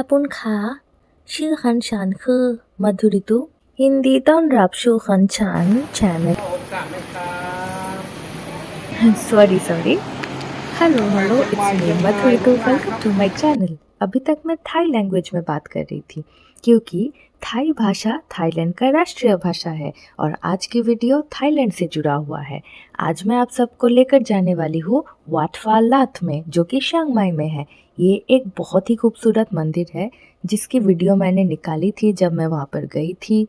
ค่ะปุ้นคะชื่อคันฉันคือมัธุริตุยินดีต้อนรับสู่คันฉัน channel sorry hello it's me Madhuritu welcome to my channel. अभी तक मैं थाई लैंग्वेज में बात कर रही थी क्योंकि थाई भाषा थाईलैंड का राष्ट्रीय भाषा है और आज की वीडियो थाईलैंड से जुड़ा हुआ है। आज मैं आप सबको लेकर जाने वाली हूँ वाट फा लात में, जो कि चियांग माई में है। ये एक बहुत ही खूबसूरत मंदिर है जिसकी वीडियो मैंने निकाली थी जब मैं वहाँ पर गई थी,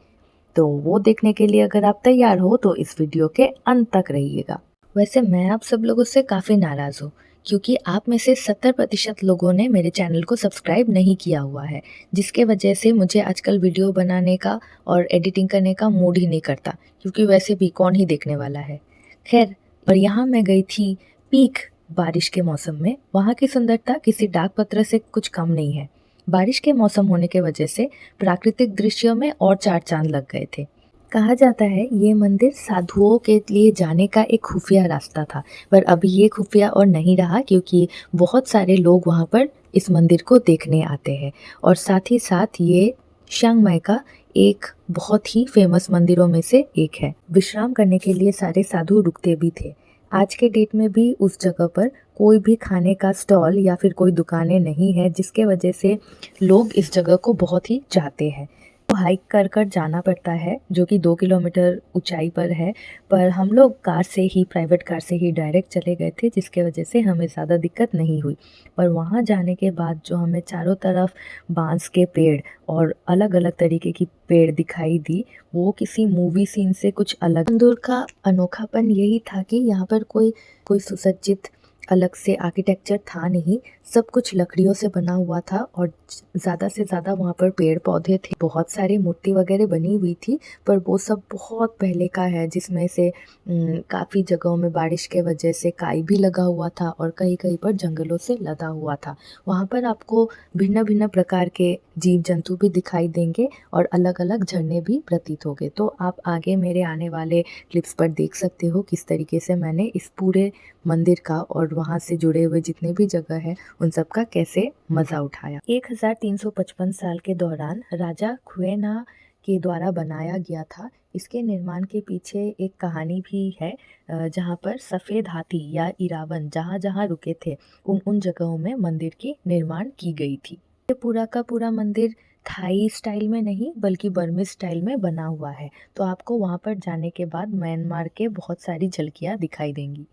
तो वो देखने के लिए अगर आप तैयार हो तो इस वीडियो के अंत तक रहिएगा। वैसे मैं आप सब लोगों से काफ़ी नाराज़ हूँ क्योंकि आप में से 70% लोगों ने मेरे चैनल को सब्सक्राइब नहीं किया हुआ है, जिसके वजह से मुझे आजकल वीडियो बनाने का और एडिटिंग करने का मूड ही नहीं करता, क्योंकि वैसे भी कौन ही देखने वाला है। खैर, और यहाँ मैं गई थी पीक बारिश के मौसम में। वहाँ की सुंदरता किसी डाक पत्र से कुछ कम नहीं है। बारिश के मौसम होने के वजह से प्राकृतिक दृश्यों में और चार चांद लग गए थे। कहा जाता है ये मंदिर साधुओं के लिए जाने का एक खुफिया रास्ता था, पर अभी ये खुफिया और नहीं रहा क्योंकि बहुत सारे लोग वहाँ पर इस मंदिर को देखने आते हैं। और साथ ही साथ ये चियांग माई का एक बहुत ही फेमस मंदिरों में से एक है। विश्राम करने के लिए सारे साधु रुकते भी थे। आज के डेट में भी उस जगह पर कोई भी खाने का स्टॉल या फिर कोई दुकानें नहीं है, जिसके वजह से लोग इस जगह को बहुत ही चाहते हैं। तो हाइक कर कर जाना पड़ता है, जो कि 2 किलोमीटर ऊंचाई पर है, पर हम लोग कार से ही, प्राइवेट कार से ही डायरेक्ट चले गए थे, जिसके वजह से हमें ज़्यादा दिक्कत नहीं हुई। पर वहाँ जाने के बाद जो हमें चारों तरफ बांस के पेड़ और अलग अलग तरीके की पेड़ दिखाई दी, वो किसी मूवी सीन से कुछ अलग। इंदौर का अनोखापन यही था कि यहाँ पर कोई सुसज्जित अलग से आर्किटेक्चर था नहीं, सब कुछ लकड़ियों से बना हुआ था और ज़्यादा से ज़्यादा वहाँ पर पेड़ पौधे थे। बहुत सारी मूर्ति वगैरह बनी हुई थी, पर वो सब बहुत पहले का है, जिसमें से काफ़ी जगहों में बारिश के वजह से काई भी लगा हुआ था और कहीं कहीं पर जंगलों से लदा हुआ था। वहाँ पर आपको भिन्न भिन्न प्रकार के जीव जंतु भी दिखाई देंगे और अलग अलग झरने भी प्रतीत होंगे। तो आप आगे मेरे आने वाले क्लिप्स पर देख सकते हो किस तरीके से मैंने इस पूरे मंदिर का और वहाँ से जुड़े हुए जितने भी जगह है उन सब का कैसे मज़ा उठाया। 1355 साल के दौरान राजा खुएना के द्वारा बनाया गया था। इसके निर्माण के पीछे एक कहानी भी है, जहाँ पर सफ़ेद हाथी या इरावन जहाँ जहाँ रुके थे उन जगहों में मंदिर की निर्माण की गई थी। ये पूरा का पूरा मंदिर थाई स्टाइल में नहीं बल्कि बर्मी स्टाइल में बना हुआ है, तो आपको वहाँ पर जाने के बाद म्यांमार के बहुत सारी झलकियाँ दिखाई देंगी।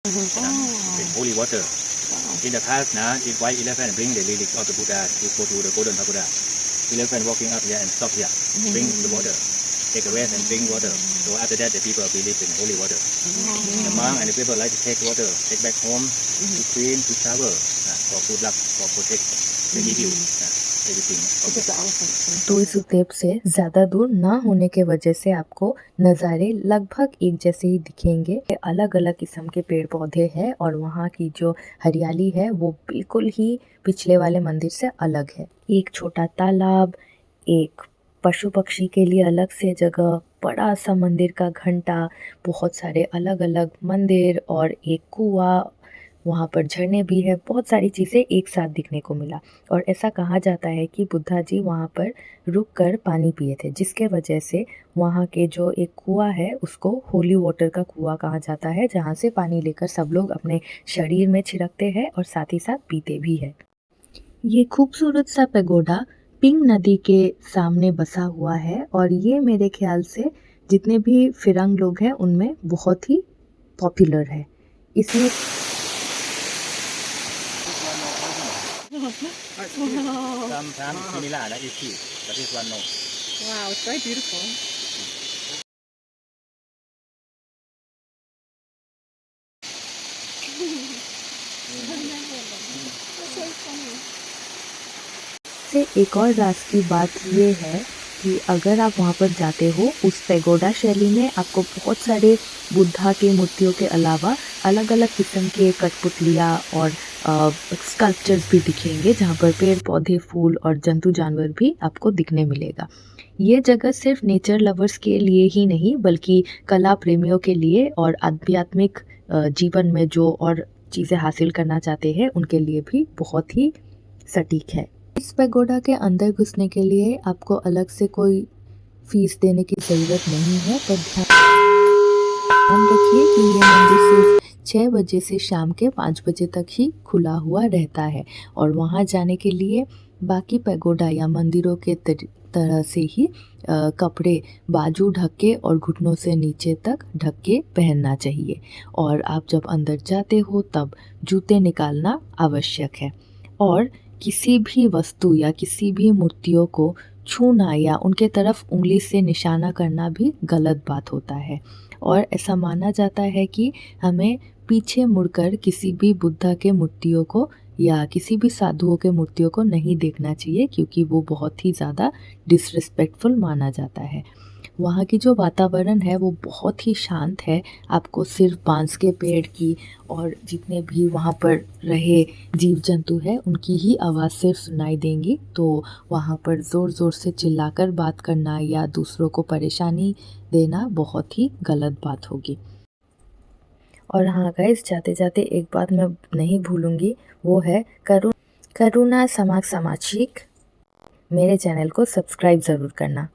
With holy water. In the past, if white elephant bring the relic of the Buddha to go to the golden pagoda, elephant walking up here and stop here, bring the water, take a rest and drink water. So after that, the people believe in holy water. The monk and the people like to take water, take back home to clean, to shower, for good luck, for protect. They give you everything. तो इस clip से ज़्यादा दूर ना होने के वजह से आपको नज़ारे लगभग एक जैसे ही दिखेंगे। अलग अलग किस्म के पेड़ पौधे हैं और वहाँ की जो हरियाली है वो बिल्कुल ही पिछले वाले मंदिर से अलग है। एक छोटा तालाब, एक पशु पक्षी के लिए अलग से जगह, बड़ा सा मंदिर का घंटा, बहुत सारे अलग अलग मंदिर और एक कुआं, वहाँ पर झरने भी है। बहुत सारी चीज़ें एक साथ दिखने को मिला और ऐसा कहा जाता है कि बुद्धा जी वहाँ पर रुक कर पानी पिए थे, जिसके वजह से वहाँ के जो एक कुआं है उसको होली वाटर का कुआं कहा जाता है, जहाँ से पानी लेकर सब लोग अपने शरीर में छिड़कते हैं और साथ ही साथ पीते भी है। ये खूबसूरत सा पैगोडा पिंग नदी के सामने बसा हुआ है और ये मेरे ख्याल से जितने भी फिरंग लोग हैं उनमें बहुत ही पॉपुलर है। इसमें Sometimes similar like this, but this one no. Wow, it's very beautiful. That's so funny. से एक और राज की बात ये है कि अगर आप वहाँ पर जाते हो, उस पैगोडा शैली में आपको बहुत सारे बुद्धा के मूर्तियों के अलावा अलग अलग किस्म के कठपुतलियाँ और स्कल्पचर्स भी दिखेंगे, जहाँ पर पेड़ पौधे, फूल और जंतु जानवर भी आपको दिखने मिलेगा। ये जगह सिर्फ नेचर लवर्स के लिए ही नहीं बल्कि कला प्रेमियों के लिए और आध्यात्मिक जीवन में जो और चीज़ें हासिल करना चाहते हैं उनके लिए भी बहुत ही सटीक है। इस पैगोडा के अंदर घुसने के लिए आपको अलग से कोई फीस देने की ज़रूरत नहीं है, पर ध्यान रखिए कि ये मंदिर सिर्फ 6 बजे से शाम के 5 बजे तक ही खुला हुआ रहता है और वहाँ जाने के लिए बाकी पैगोडा या मंदिरों के तरह से ही कपड़े बाजू ढक के और घुटनों से नीचे तक ढक के पहनना चाहिए और आप जब अंदर जाते हो तब जूते निकालना आवश्यक है। और किसी भी वस्तु या किसी भी मूर्तियों को छूना या उनके तरफ उंगली से निशाना करना भी गलत बात होता है और ऐसा माना जाता है कि हमें पीछे मुड़कर किसी भी बुद्धा के मूर्तियों को या किसी भी साधुओं के मूर्तियों को नहीं देखना चाहिए, क्योंकि वो बहुत ही ज़्यादा डिसरिस्पेक्टफुल माना जाता है। वहाँ की जो वातावरण है वो बहुत ही शांत है। आपको सिर्फ बांस के पेड़ की और जितने भी वहाँ पर रहे जीव जंतु है उनकी ही आवाज़ सिर्फ सुनाई देंगी। तो वहाँ पर ज़ोर ज़ोर से चिल्लाकर बात करना या दूसरों को परेशानी देना बहुत ही गलत बात होगी। और हाँ गाइस, जाते जाते एक बात मैं नहीं भूलूंगी, वो है करुणा समाक्षिक मेरे चैनल को सब्सक्राइब ज़रूर करना।